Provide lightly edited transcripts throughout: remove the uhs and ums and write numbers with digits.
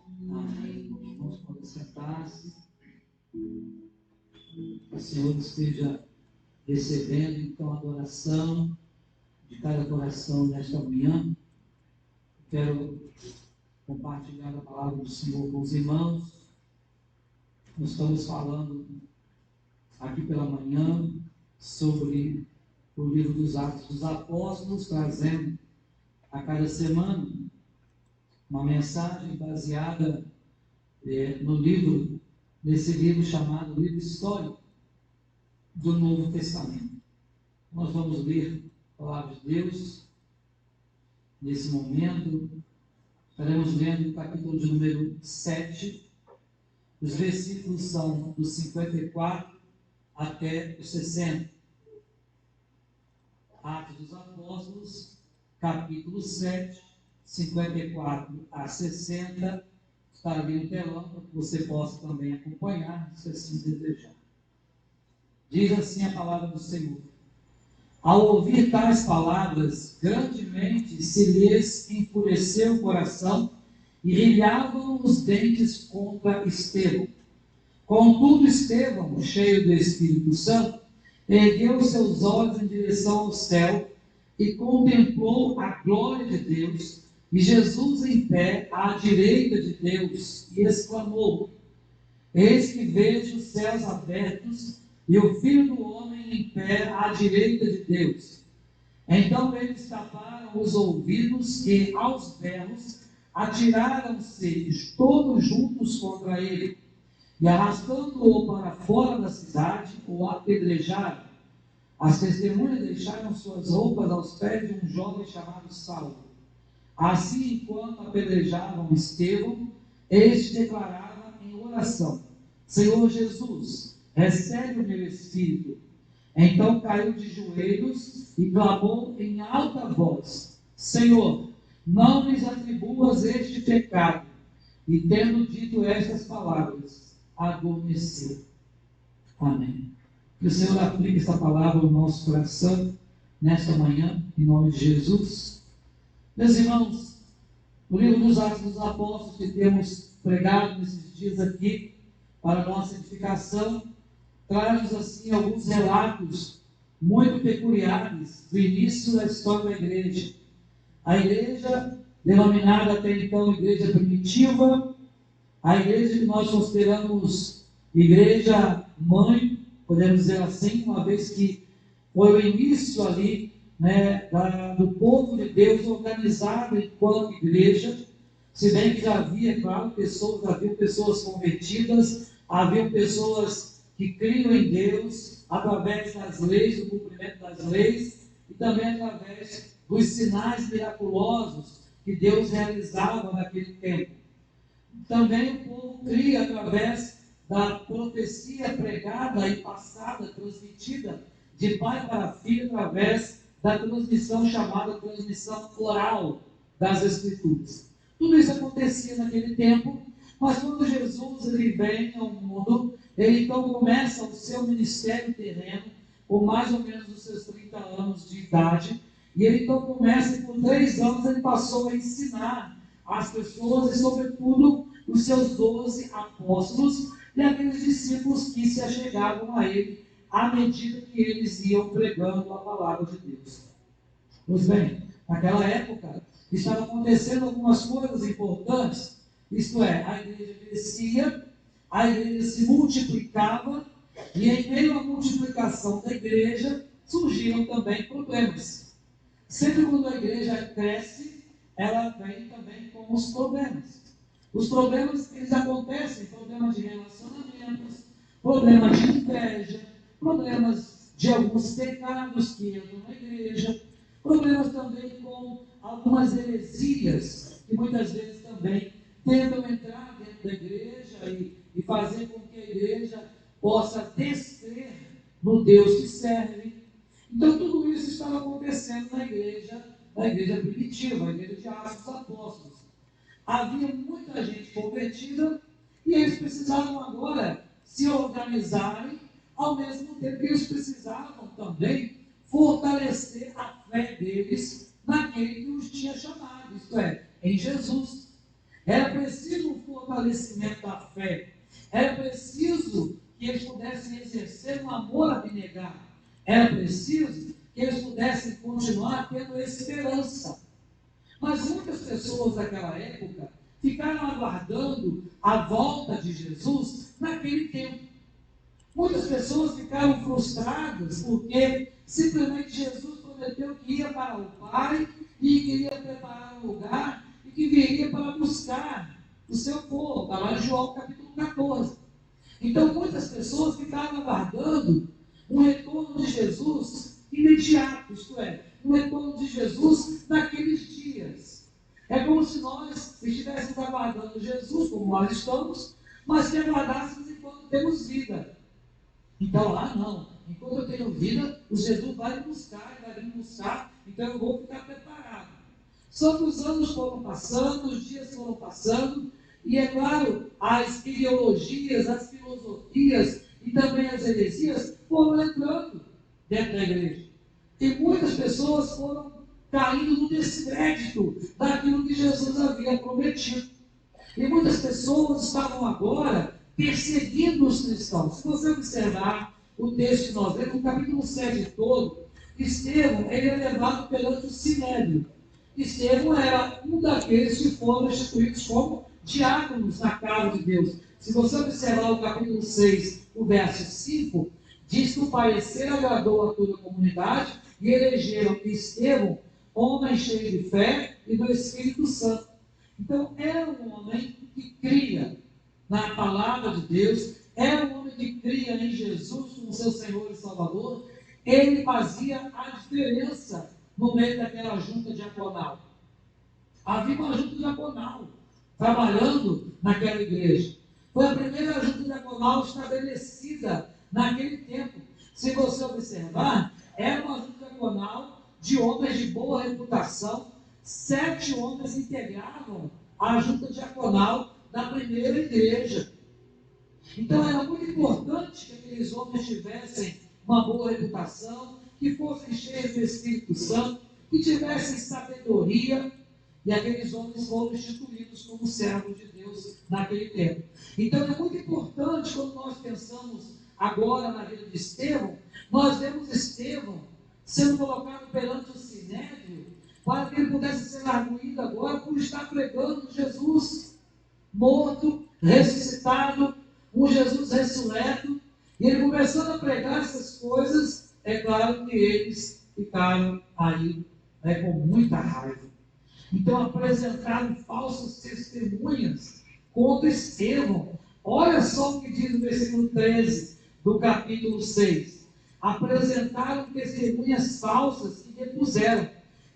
Amém. Irmãos, podem sentar-se. O Senhor esteja recebendo, então, a adoração de cada coração nesta manhã. Quero compartilhar a palavra do Senhor com os irmãos. Nós estamos falando aqui pela manhã sobre o livro dos Atos dos Apóstolos, trazendo a cada semana uma mensagem baseada nesse livro chamado Livro Histórico do Novo Testamento. Nós vamos ler a palavra de Deus nesse momento. Estaremos lendo o capítulo de número 7. Os versículos são dos 54 até os 60. Atos dos Apóstolos, capítulo 7, 54 a 60. Está ali no telão para que você possa também acompanhar, se assim desejar. Diz assim a palavra do Senhor: Ao ouvir tais palavras, grandemente se lhes enfureceu o coração e rilhavam os dentes contra Estevão. Contudo, Estevão, cheio do Espírito Santo, ergueu seus olhos em direção ao céu e contemplou a glória de Deus e Jesus em pé à direita de Deus, e exclamou: Eis que vejo os céus abertos e o Filho do Homem em pé à direita de Deus. Então eles taparam os ouvidos e, aos berros, atiraram-se todos juntos contra ele, e arrastando-o para fora da cidade, o apedrejaram. As testemunhas deixaram suas roupas aos pés de um jovem chamado Saulo. Assim, enquanto apedrejavam Estevão, este declarava em oração: Senhor Jesus, recebe o meu espírito. Então caiu de joelhos e clamou em alta voz: Senhor, não lhes atribuas este pecado. E tendo dito estas palavras, adormeceu. Amém. Que o Senhor aplique esta palavra ao nosso coração nesta manhã, em nome de Jesus. Meus irmãos, o livro dos Atos dos Apóstolos que temos pregado nesses dias aqui, para a nossa edificação, traz-nos assim alguns relatos muito peculiares do início da história da igreja. A igreja, denominada até então igreja primitiva, a igreja que nós consideramos igreja mãe, podemos dizer assim, uma vez que foi o início ali, do povo de Deus organizado enquanto igreja, se bem que já havia, claro, haviam pessoas convertidas, haviam pessoas que criam em Deus através das leis, do cumprimento das leis, e também através dos sinais miraculosos que Deus realizava naquele tempo. Também o povo cria através da profecia pregada e passada, transmitida de pai para filho, através da transmissão chamada transmissão oral das Escrituras. Tudo isso acontecia naquele tempo, mas quando Jesus ele vem ao mundo, ele então começa o seu ministério terreno, com mais ou menos os seus 30 anos de idade, e ele então começa, e por 3 anos ele passou a ensinar as pessoas, e sobretudo os seus 12 apóstolos, e aqueles discípulos que se achegavam a ele, à medida que eles iam pregando a palavra de Deus. Pois bem, naquela época, estava acontecendo algumas coisas importantes, isto é, a igreja crescia, a igreja se multiplicava, e em meio à multiplicação da igreja, surgiram também problemas. Sempre quando a igreja cresce, ela vem também com os problemas. Os problemas, eles acontecem, problemas de relacionamentos, problemas de inveja, problemas de alguns pecados que entram na igreja, problemas também com algumas heresias, que muitas vezes também tentam entrar dentro da igreja e fazer com que a igreja possa descrer no Deus que serve. Então tudo isso estava acontecendo na igreja primitiva, a igreja de Atos dos Apóstolos. Havia muita gente convertida e eles precisavam agora se organizarem, ao mesmo tempo que eles precisavam também fortalecer a fé deles naquele que os tinha chamado, isto é, em Jesus. Era preciso um fortalecimento da fé. Era preciso que eles pudessem exercer um amor abnegado. Era preciso que eles pudessem continuar tendo esperança. Mas muitas pessoas daquela época ficaram aguardando a volta de Jesus naquele tempo. Muitas pessoas ficaram frustradas porque simplesmente Jesus prometeu que ia para o Pai e queria preparar um lugar e que viria para buscar o seu povo. Está lá em João capítulo 14. Então muitas pessoas ficaram aguardando um retorno de Jesus imediato, isto é, um retorno de Jesus naqueles dias. É como se nós estivéssemos aguardando Jesus, como nós estamos, mas que aguardássemos enquanto temos vida. Então lá não. Enquanto eu tenho vida, o Jesus vai me buscar, vai me buscar, então eu vou ficar preparado. Só que os anos foram passando, os dias foram passando, e é claro, as ideologias, as filosofias e também as heresias foram entrando dentro da igreja. E muitas pessoas foram caindo no descrédito daquilo que Jesus havia prometido. E muitas pessoas estavam agora perseguindo os cristãos. Se você observar o texto que nós lemos, no capítulo 7 todo, Estevão ele é levado perante o Sinédrio. Estevão era um daqueles que foram instituídos como diáconos na casa de Deus. Se você observar o capítulo 6, o verso 5, diz que o parecer agradou a toda a comunidade e elegeram Estevão, homem cheio de fé e do Espírito Santo. Então, era um homem que cria na palavra de Deus, era um homem que cria em Jesus como seu Senhor e Salvador. Ele fazia a diferença no meio daquela junta diaconal. Havia uma junta diaconal trabalhando naquela igreja. Foi a primeira junta diaconal estabelecida naquele tempo. Se você observar, era uma junta diaconal de homens de boa reputação. 7 homens integravam a junta diaconal da primeira igreja. Então era muito importante que aqueles homens tivessem uma boa reputação, que fossem cheios do Espírito Santo, que tivessem sabedoria, e aqueles homens foram instituídos como servos de Deus naquele tempo. Então é muito importante, quando nós pensamos agora na vida de Estevão, nós vemos Estevão sendo colocado perante o Sinédrio, para que ele pudesse ser arguído agora por estar pregando Jesus morto, ressuscitado, um Jesus ressurreto. E ele começando a pregar essas coisas, é claro que eles ficaram aí com muita raiva. Então apresentaram falsas testemunhas contra Estevão. Olha só o que diz o versículo 13 do capítulo 6. Apresentaram testemunhas falsas que depuseram: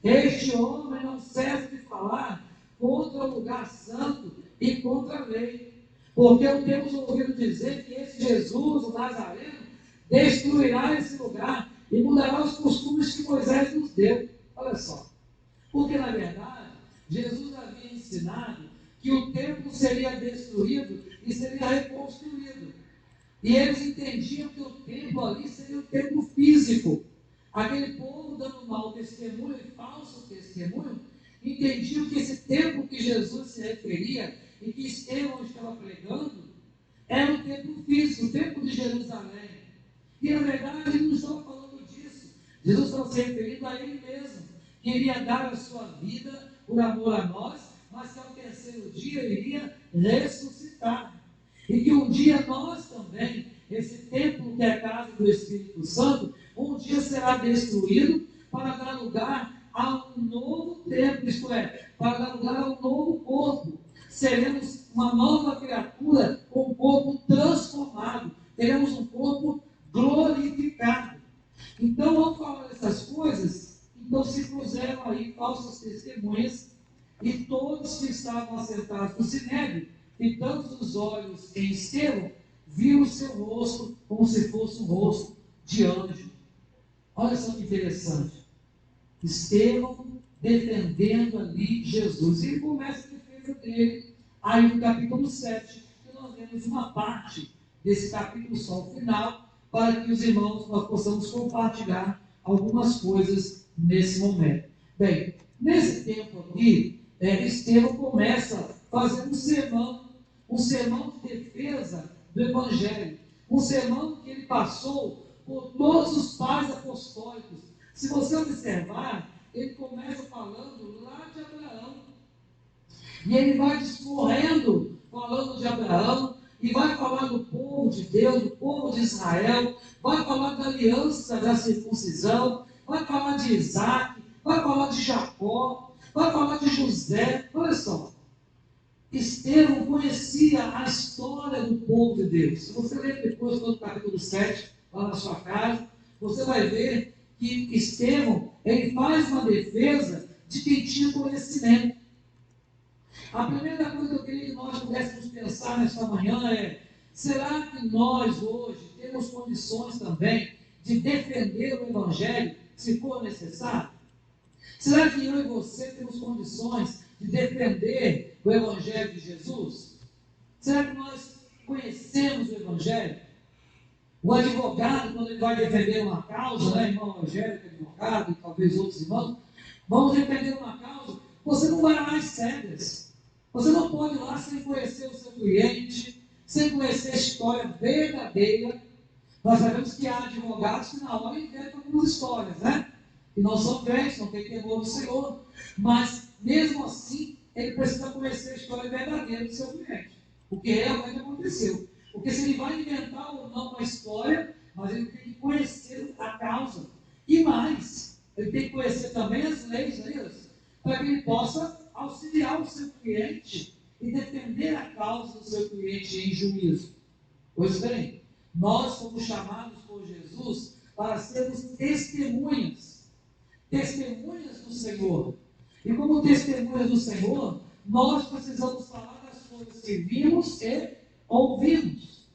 este homem não cessa de falar contra o lugar santo e contra a lei, porque o temos ouvido dizer que esse Jesus, o Nazareno, destruirá esse lugar e mudará os costumes que Moisés nos deu. Olha só. Porque, na verdade, Jesus havia ensinado que o templo seria destruído e seria reconstruído. E eles entendiam que o templo ali seria o templo físico. Aquele povo dando mau testemunho e falso testemunho, entendiam que esse templo que Jesus se referia e que Estevão estava pregando era o templo físico, o templo de Jerusalém. E, na verdade, ele não estava falando disso. Jesus estava se referindo a ele mesmo. Queria dar a sua vida por amor a nós, mas que ao terceiro dia iria ressuscitar. E que um dia nós também, esse templo que é a casa do Espírito Santo, um dia será destruído para dar lugar a um novo templo, isto é, para dar lugar a um novo corpo. Seremos uma nova criatura com um corpo transformado. Teremos um corpo glorificado. Então, ao falar dessas coisas, então se puseram aí falsas testemunhas, e todos que estavam assentados no sinédrio, fitando os olhos em Estevão, viram o seu rosto como se fosse um rosto de anjo. Olha só que interessante. Estevão defendendo ali Jesus. E ele começa a defesa dele aí no capítulo 7, que nós vemos uma parte desse capítulo só ao final, para que os irmãos nós possamos compartilhar algumas coisas nesse momento. Bem, nesse tempo aqui, Estevão começa fazendo um sermão de defesa do Evangelho, um sermão que ele passou por todos os pais apostólicos. Se você observar, ele começa falando lá de Abraão, e ele vai discorrendo, falando de Abraão, e vai falar do povo de Deus, do povo de Israel, vai falar da aliança da circuncisão, vai falar de Isaac, vai falar de Jacó, vai falar de José. Olha só, Estevão conhecia a história do povo de Deus. Se você ler depois do capítulo 7, lá na sua casa, você vai ver que Estevão, ele faz uma defesa de quem tinha conhecimento. A primeira coisa que eu queria que nós pudéssemos pensar nesta manhã é: será que nós hoje temos condições também de defender o Evangelho, se for necessário? Será que eu e você temos condições de defender o Evangelho de Jesus? Será que nós conhecemos o Evangelho? O advogado, quando ele vai defender uma causa, né, irmão Evangelho, advogado, e talvez outros irmãos, vamos defender uma causa, você não vai lá às cegas. Você não pode ir lá sem conhecer o seu cliente, sem conhecer a história verdadeira. Nós sabemos que há advogados que na hora inventam algumas histórias, né? Que não são crentes, não têm temor do Senhor. Mas, mesmo assim, ele precisa conhecer a história verdadeira do seu cliente. O que realmente aconteceu. Porque se ele vai inventar ou não uma história, mas ele tem que conhecer a causa. E mais, ele tem que conhecer também as leis, para que ele possa auxiliar o seu cliente e defender a causa do seu cliente em juízo. Pois bem, nós fomos chamados por Jesus para sermos testemunhas do Senhor. E como testemunhas do Senhor, nós precisamos falar das coisas que vimos e ouvimos.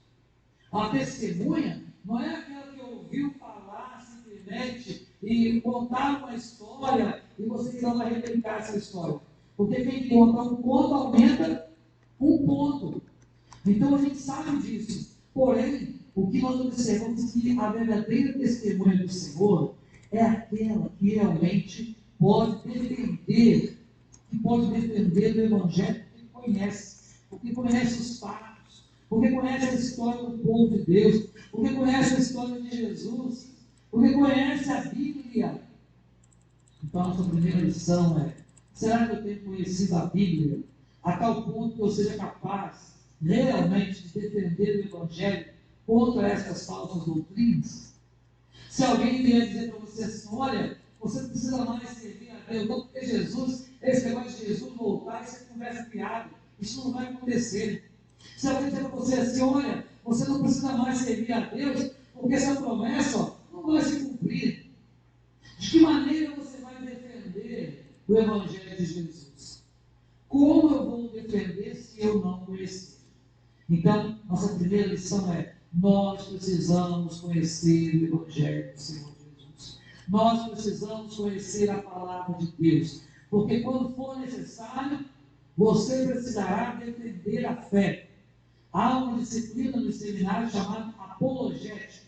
A testemunha não é aquela que ouviu falar simplesmente e contar uma história e você não vai replicar essa história. Porque quem conta um conto aumenta um ponto. Então a gente sabe disso. Porém, o que nós observamos é que a verdadeira testemunha do Senhor é aquela que realmente pode defender do Evangelho, porque conhece os fatos, porque conhece a história do povo de Deus, porque conhece a história de Jesus, porque conhece a Bíblia. Então a nossa primeira lição é: será que eu tenho conhecido a Bíblia a tal ponto que eu seja capaz realmente de defender o Evangelho contra essas falsas doutrinas? Se alguém vier dizer para você assim: olha, você não precisa mais servir a Deus, não, porque Jesus, esse negócio de Jesus voltar, isso é conversa fiada, isso não vai acontecer. Se alguém dizer para você assim: olha, você não precisa mais servir a Deus, porque essa promessa não vai se cumprir. De que maneira você vai defender o Evangelho de Jesus? Como eu vou defender se eu não conhecer? Então, nossa primeira lição é: nós precisamos conhecer o Evangelho do Senhor Jesus. Nós precisamos conhecer a palavra de Deus. Porque quando for necessário, você precisará defender a fé. Há uma disciplina no seminário chamada apologética.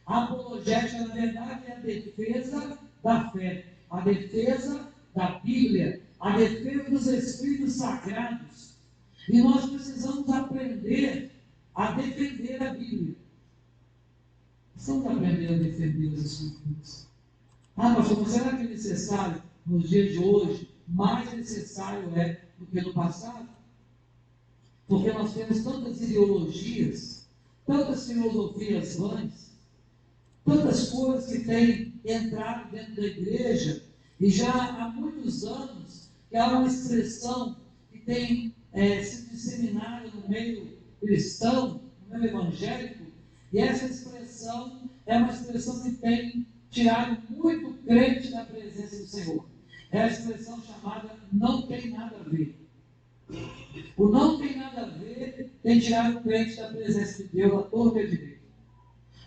A apologética, na verdade, é a defesa da fé, a defesa da Bíblia, a defesa dos Escritos Sagrados. E nós precisamos aprender a defender a Bíblia. Precisamos aprender a defender as Escrituras. Pastor, mas será que é necessário, nos dias de hoje, mais necessário é do que no passado? Porque nós temos tantas ideologias, tantas filosofias vãs, tantas coisas que têm entrado dentro da igreja, e já há muitos anos que há uma expressão que tem sido disseminada no meio cristão, no meio evangélico, e essa expressão é uma expressão que tem tirado muito crente da presença do Senhor. É a expressão chamada não tem nada a ver. O não tem nada a ver tem tirado o crente da presença de Deus à torta e à direita.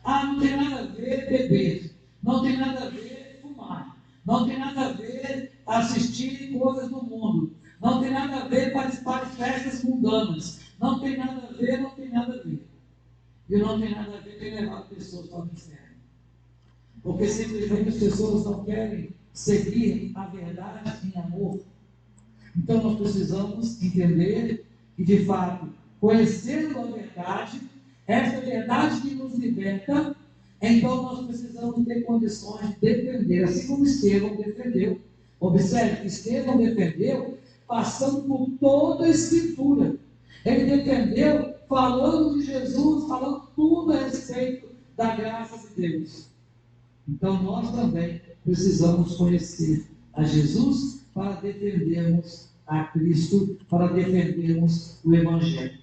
Não tem nada a ver beber, não tem nada a ver fumar, não tem nada a ver assistir coisas do mundo, não tem nada a ver participar de festas mundanas, não tem nada a ver, não tem nada a ver. E não tem nada a ver tem levado pessoas para o inferno. Porque simplesmente as pessoas não querem seguir a verdade em amor. Então nós precisamos entender que, de fato, conhecendo a verdade, essa verdade que nos liberta, então nós precisamos ter condições de defender, assim como Estevão defendeu. Observe que Estevão defendeu passando por toda a Escritura. Ele defendeu falando de Jesus, falando tudo a respeito da graça de Deus. Então nós também precisamos conhecer a Jesus para defendermos a Cristo, para defendermos o Evangelho.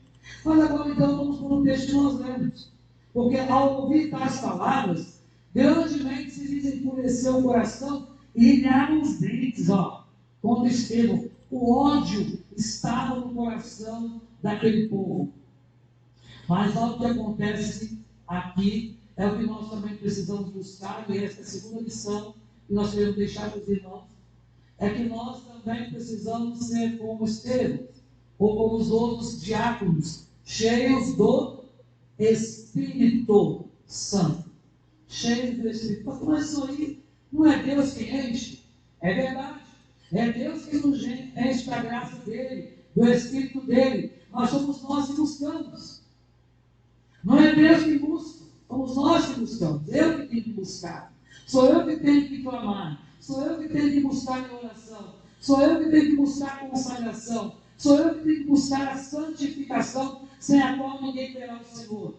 Mas agora então vamos para o texto que nós lemos. Porque ao ouvir tais palavras, grandemente se lhes enfureceu o coração e rilharam os dentes, contra Estevão. O ódio estava no coração daquele povo. Mas algo que acontece aqui é o que nós também precisamos buscar, e esta é a segunda lição que nós queremos deixar para os irmãos, é que nós também precisamos ser como Estevão, ou como os outros diáconos, cheios do Espírito Santo. Cheios do Espírito. Mas isso aí não é Deus que enche? É verdade. É Deus que nos enche da graça dele, do Espírito dele. Mas somos nós que buscamos. Não é Deus que busca, somos nós que buscamos. Eu que tenho que buscar. Sou eu que tenho que clamar. Sou eu que tenho que buscar em oração. Sou eu que tenho que buscar a consagração. Sou eu que tenho que buscar a santificação, sem a qual ninguém verá o Senhor.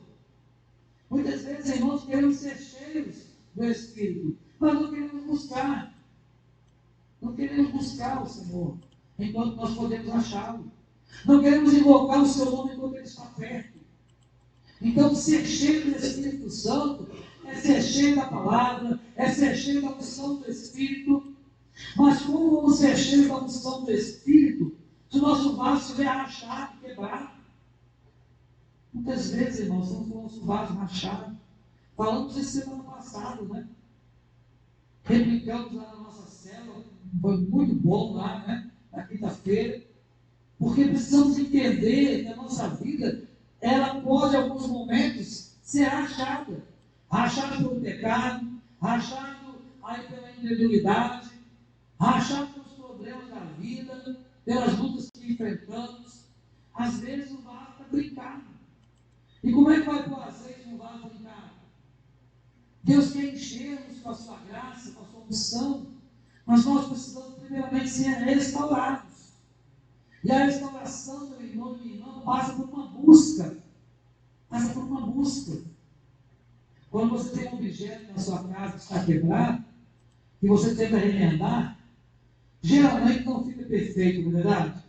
Muitas vezes, irmãos, queremos ser cheios do Espírito, mas não queremos buscar. Não queremos buscar o Senhor enquanto nós podemos achá-lo. Não queremos invocar o seu nome enquanto ele está perto. Então, ser cheio do Espírito Santo é ser cheio da palavra, é ser cheio da unção do Espírito. Mas como vamos ser cheios da unção do Espírito se o nosso vaso estiver rachado, quebrado? Muitas vezes, irmãos, estamos com o nosso vaso rachado. Falamos isso semana passada, né? Replicamos lá na nossa célula, foi muito bom lá, né? Na quinta-feira. Porque precisamos entender que a nossa vida, ela pode, em alguns momentos, ser rachada. Rachada pelo pecado, rachado aí pela incredulidade, rachado pelos problemas da vida, pelas lutas que enfrentamos. Às vezes o vaso está brincado. E como é que vai pôr azeite no vaso brincado? Deus quer encher-nos com a sua graça, com a sua unção, mas nós precisamos primeiramente ser restaurados. E a restauração, meu irmão e minha irmã, passa por uma busca. Passa por uma busca. Quando você tem um objeto na sua casa que está quebrado, e você tenta remendar, geralmente não fica perfeito, não é verdade?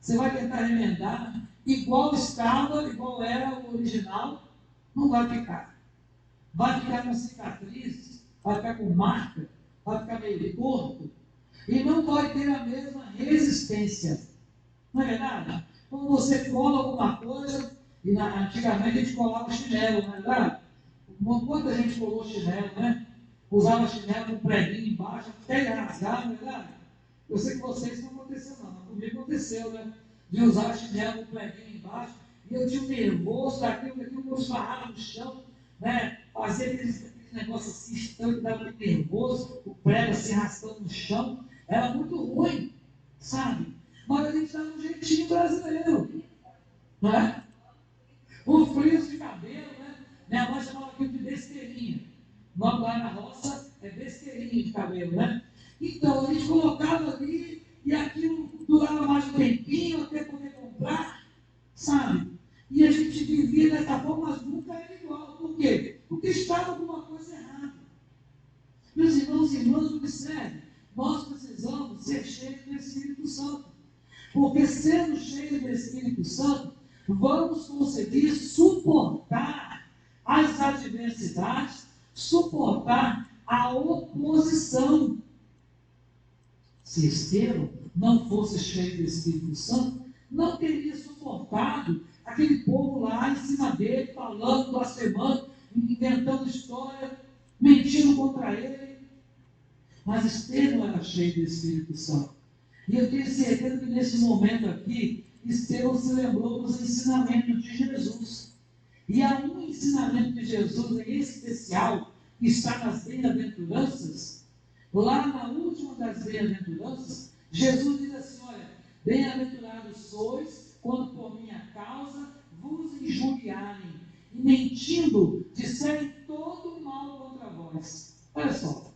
Você vai tentar remendar, igual estava, igual era o original, não vai ficar. Vai ficar com cicatriz, vai ficar com marca, vai ficar meio torto, e não vai ter a mesma resistência. Não é verdade? Quando você cola alguma coisa, e antigamente a gente colava chinelo, não é verdade? Quanta gente colou chinelo, né? Usava chinelo com preguinho embaixo, até rasgar, não é verdade? Eu sei que vocês não aconteceu não, mas comigo aconteceu, né? De usar chinelo com preguinho embaixo, e eu tinha um nervoso daquilo que eu esbarrava no chão, né? Fazia aquele negócio assim estranho, que dava muito nervoso, o prego assim arrastando no chão, era muito ruim, sabe? Mas a gente dá um jeitinho brasileiro, não é? O frizz de cabelo, né? Minha mãe chamava aquilo de besteirinha. O nome lá na roça é besteirinha de cabelo, né? Então, a gente colocava ali e aquilo durava mais um tempinho até poder comprar, sabe? E a gente vivia dessa forma, mas nunca era igual. Por quê? Porque estava alguma coisa errada. Meus irmãos e irmãs, observem, nós precisamos ser cheios do Espírito Santo. Porque sendo cheios do Espírito Santo, vamos conseguir suportar as adversidades, suportar a oposição. Se Estevão não fosse cheio do Espírito Santo, não teria suportado aquele povo lá em cima dele, falando, blasfemando, inventando história, mentindo contra ele. Mas Estevão era cheio do Espírito Santo. E eu tenho certeza que nesse momento aqui, Estevão se lembrou dos ensinamentos de Jesus. E há um ensinamento de Jesus em especial, que está nas bem-aventuranças. Lá na última das bem-aventuranças, Jesus diz assim, olha, Bem-aventurados sois, quando por minha causa vos injuriarem, e mentindo, disserem todo mal contra vós. Olha só.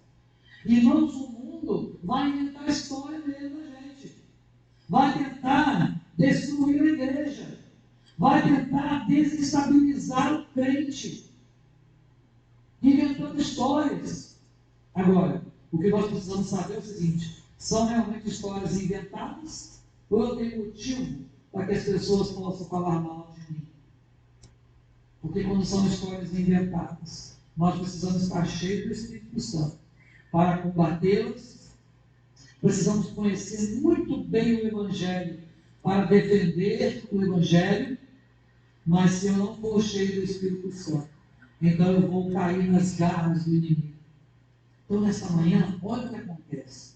Irmãos, o mundo vai inventar a história dele da gente. Vai tentar destruir a igreja. Vai tentar desestabilizar o crente. Inventando histórias. Agora, o que nós precisamos saber é o seguinte: são realmente histórias inventadas? Ou eu tenho motivo para que as pessoas possam falar mal de mim? Porque quando são histórias inventadas, nós precisamos estar cheios do Espírito Santo para combatê-las. Precisamos conhecer muito bem o Evangelho para defender o Evangelho. Mas se eu não for cheio do Espírito Santo, então eu vou cair nas garras do inimigo. Então, nesta manhã, olha o que acontece.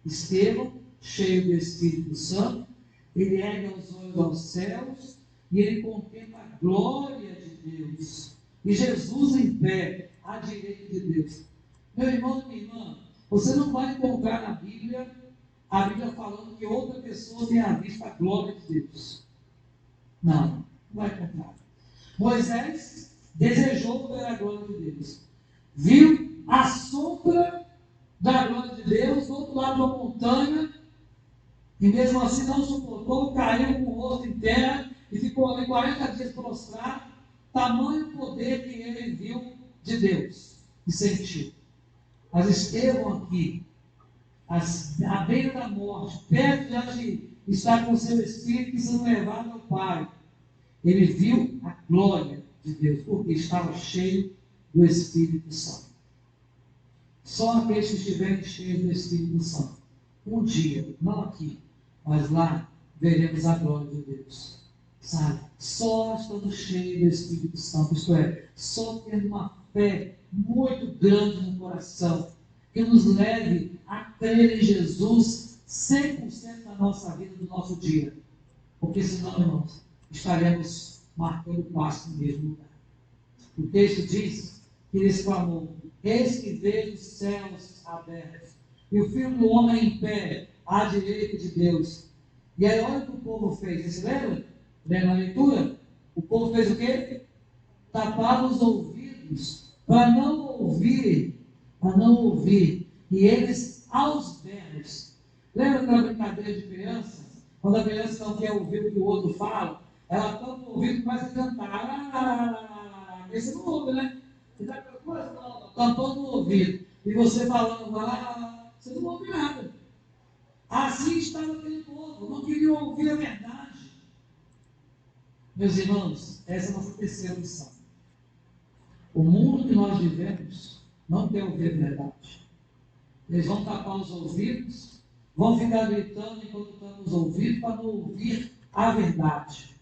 Estevão, cheio do Espírito Santo, ele ergue os olhos aos céus e ele contempla a glória de Deus. E Jesus em pé, à direita de Deus. Meu irmão e minha irmã, você não vai encontrar na Bíblia, a Bíblia falando que outra pessoa tenha visto a glória de Deus. Não vai encontrar. Moisés desejou ver a glória de Deus. Viu a sombra da glória de Deus do outro lado da montanha, e mesmo assim não suportou, caiu com o rosto em terra e ficou ali 40 dias prostrado. Tamanho poder que ele viu de Deus e sentiu. Mas Estevão aqui, à beira da morte, perto de estar com seu espírito sendo levado ao Pai, ele viu a glória de Deus, porque estava cheio do Espírito Santo. Só aqueles que estiverem cheios do Espírito Santo, um dia, não aqui, mas lá, veremos a glória de Deus. Sabe? Só estando cheios do Espírito Santo, isto é, só tendo uma fé muito grande no coração, que nos leve a crer em Jesus 100% da nossa vida, do nosso dia. Porque senão, irmãos, estaremos marcando passo no mesmo lugar. O texto diz que ele exclamou: eis que vejo os céus abertos e o Filho do Homem em pé à direita de Deus. E aí olha o que o povo fez. Você lembra? Lembra na leitura? O povo fez o quê? Tapava os ouvidos para não ouvir, e eles aos berros. Lembra daquela brincadeira de criança? Quando a criança não quer ouvir o que o outro fala, ela tampa o ouvido e começa a cantar. Aí você não ouve, né? Você está tampando o ouvido. E você falando, você não ouve nada. Assim estava aquele povo, não queria ouvir a verdade. Meus irmãos, essa é a nossa terceira lição. O mundo que nós vivemos não quer ouvir a verdade. Eles vão tapar os ouvidos, vão ficar gritando enquanto tapam os ouvidos para não ouvir a verdade.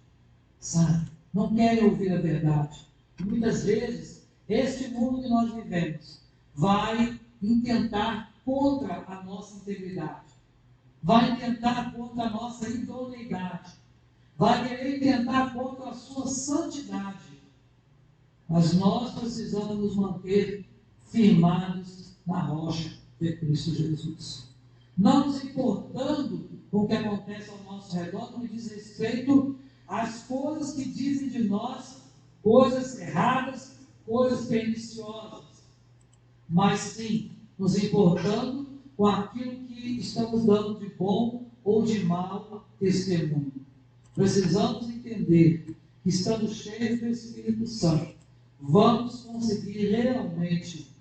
Sabe? Não querem ouvir a verdade. E muitas vezes, este mundo que nós vivemos vai intentar contra a nossa integridade. Vai intentar contra a nossa idoneidade. Vai querer intentar contra a sua santidade. Mas nós precisamos nos manter firmados na rocha de Cristo Jesus. Não nos importando com o que acontece ao nosso redor, no que diz respeito às coisas que dizem de nós, coisas erradas, coisas perniciosas. Mas sim, nos importando com aquilo que estamos dando de bom ou de mau testemunho. Precisamos entender que, estando cheios do Espírito Santo, vamos conseguir realmente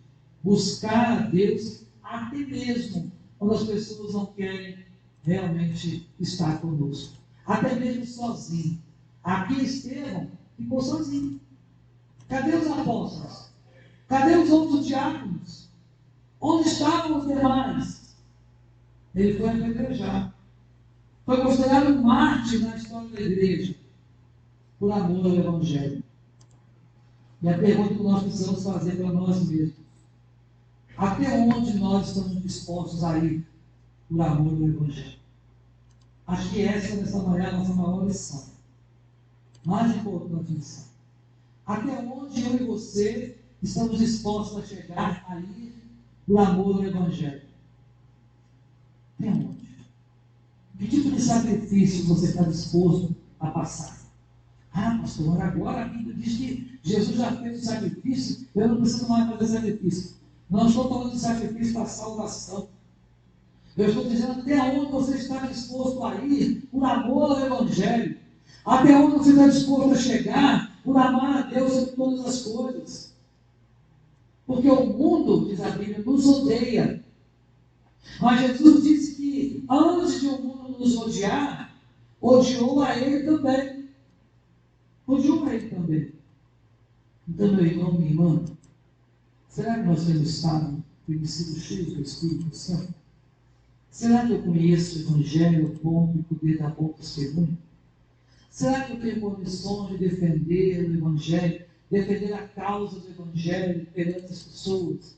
buscar a Deus, até mesmo quando as pessoas não querem realmente estar conosco. Até mesmo sozinho. Aqui Estevão ficou sozinho. Cadê os apóstolos? Cadê os outros diáconos? Onde estavam os demais? Ele foi apedrejado. Foi considerado um mártir na história da igreja, por amor ao Evangelho. E a pergunta que nós precisamos fazer para nós mesmos: até onde nós estamos dispostos a ir por amor ao Evangelho? Acho que essa, nessa manhã, é a nossa maior lição. Mais importante lição. Até onde eu e você estamos dispostos a chegar a ir por amor ao Evangelho? Até onde? Que tipo de de sacrifício você está disposto a passar? Ah, pastor, agora a Bíblia diz que Jesus já fez o sacrifício, eu não preciso mais fazer sacrifício. Não estou falando de sacrifício para salvação. Eu estou dizendo até onde você está disposto a ir por amor ao Evangelho. Até onde você está disposto a chegar por amar a Deus sobre todas as coisas. Porque o mundo, diz a Bíblia, nos odeia. Mas Jesus disse que antes de o mundo nos odiar, odiou a Ele também. Odiou a Ele também. Então, meu irmão, minha irmã, será que nós temos estado, temos sido cheios do Espírito Santo? Será que eu conheço o Evangelho, o bom e o poder da boa testemunha? Será que eu tenho condições de defender o Evangelho, defender a causa do Evangelho perante as pessoas?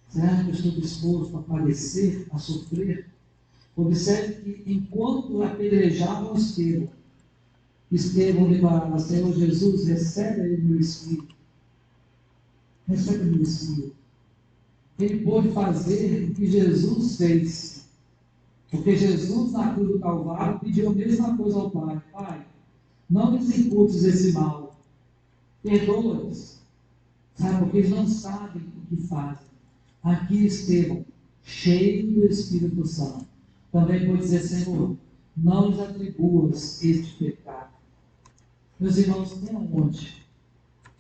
Será que eu estou disposto a padecer, a sofrer? Observe que enquanto apedrejavam Estevão lhe falava: Senhor Jesus, recebe aí o meu espírito. Recebe o meu espírito. Ele pôde fazer o que Jesus fez. Porque Jesus, na cruz do Calvário, pediu a mesma coisa ao Pai: Pai, não lhes imputes esse mal. Perdoa-os. Sabe, porque eles não sabem o que fazem. Aqui Estevão, cheio do Espírito Santo, também pode dizer: Senhor, não lhes atribuas este pecado. Meus irmãos, tem aonde?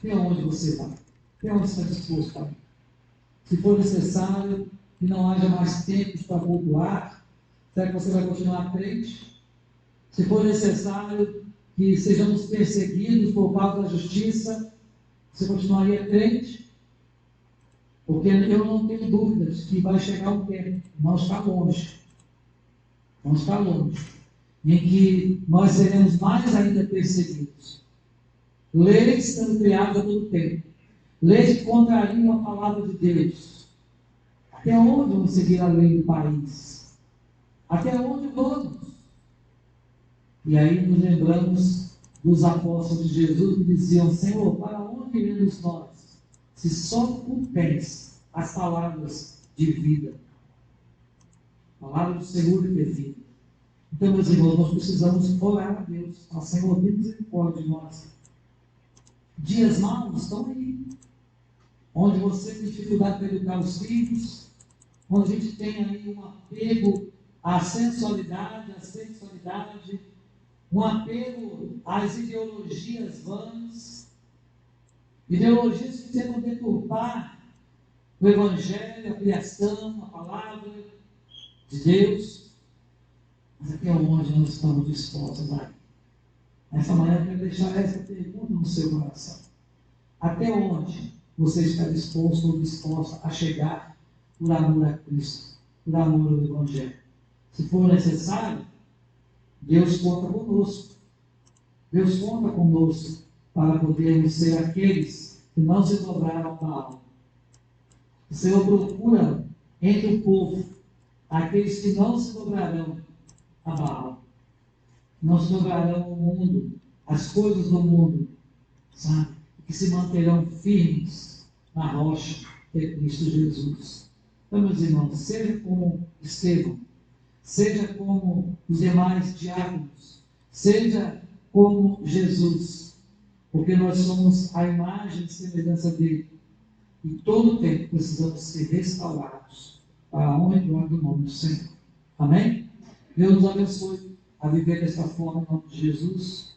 Tem aonde você vai? Tem aonde está disposto a ir? Se for necessário que não haja mais tempos para cultuar, será que você vai continuar crente? Se for necessário que sejamos perseguidos por causa da justiça, você continuaria crente? Porque eu não tenho dúvidas que vai chegar um tempo, não está longe, em que nós seremos mais ainda perseguidos. Leis sendo criadas a todo tempo. Leis que contrariam a palavra de Deus. Até onde vamos seguir a lei do país? Até onde vamos? E aí nos lembramos dos apóstolos de Jesus que diziam: Senhor, para onde iremos nós? Se só tu tens as palavras de vida. Palavra do Senhor que é vida. Então, meus irmãos, nós precisamos orar a Deus. Ao Senhor, dê misericórdia de nós. Dias maus estão aí. Onde você tem dificuldade para educar os filhos, onde a gente tem aí um apego à sensualidade, à sexualidade, um apego às ideologias vãs, ideologias que tentam deturpar o Evangelho, a criação, a palavra de Deus. Mas até onde nós estamos dispostos a ir? Nessa manhã eu quero deixar essa pergunta no seu coração. Até onde você está disposto ou disposta a chegar por amor a Cristo, por amor ao Evangelho? Se for necessário, Deus conta conosco. Deus conta conosco para podermos ser aqueles que não se dobraram a Baal. O Senhor procura entre o povo aqueles que não se dobrarão a Baal. Não se dobrarão ao mundo, às coisas do mundo, sabe? Que se manterão firmes na rocha que é Cristo Jesus. Então, meus irmãos, seja como Estevão, seja como os demais diáconos, seja como Jesus, porque nós somos a imagem e semelhança dele. E todo o tempo precisamos ser restaurados para a honra e glória do nome do Senhor. Amém? Deus nos abençoe a viver dessa forma em nome de Jesus.